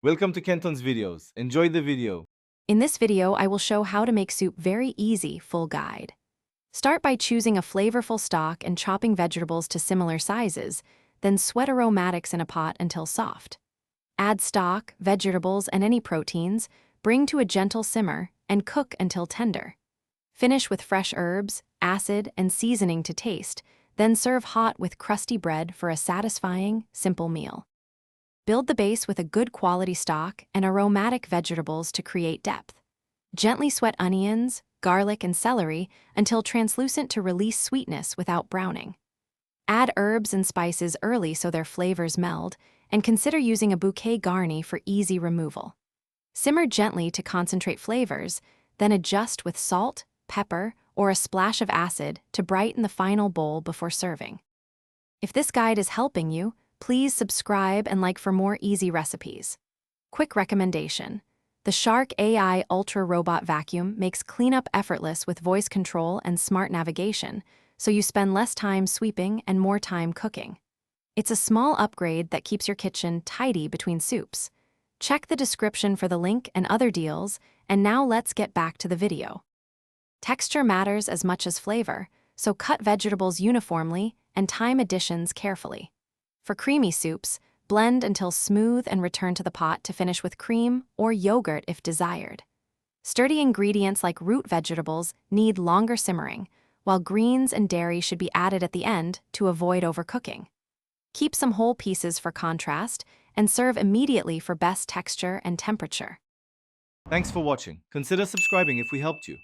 Welcome to Kenton's videos. Enjoy the video. In this video, I will show how to make soup very easy, full guide. Start by choosing a flavorful stock and chopping vegetables to similar sizes, then sweat aromatics in a pot until soft. Add stock, vegetables, and any proteins, bring to a gentle simmer, and cook until tender. Finish with fresh herbs, acid, and seasoning to taste, then serve hot with crusty bread for a satisfying, simple meal. Build the base with a good quality stock and aromatic vegetables to create depth. Gently sweat onions, garlic, and celery until translucent to release sweetness without browning. Add herbs and spices early so their flavors meld, and consider using a bouquet garni for easy removal. Simmer gently to concentrate flavors, then adjust with salt, pepper, or a splash of acid to brighten the final bowl before serving. If this guide is helping you, please subscribe and like for more easy recipes. Quick recommendation: the Shark AI Ultra Robot Vacuum makes cleanup effortless with voice control and smart navigation, so you spend less time sweeping and more time cooking. It's a small upgrade that keeps your kitchen tidy between soups. Check the description for the link and other deals, and now let's get back to the video. Texture matters as much as flavor, so cut vegetables uniformly and time additions carefully. For creamy soups, blend until smooth and return to the pot to finish with cream or yogurt if desired. Sturdy ingredients like root vegetables need longer simmering, while greens and dairy should be added at the end to avoid overcooking. Keep some whole pieces for contrast and serve immediately for best texture and temperature. Thanks for watching. Consider subscribing if we helped you.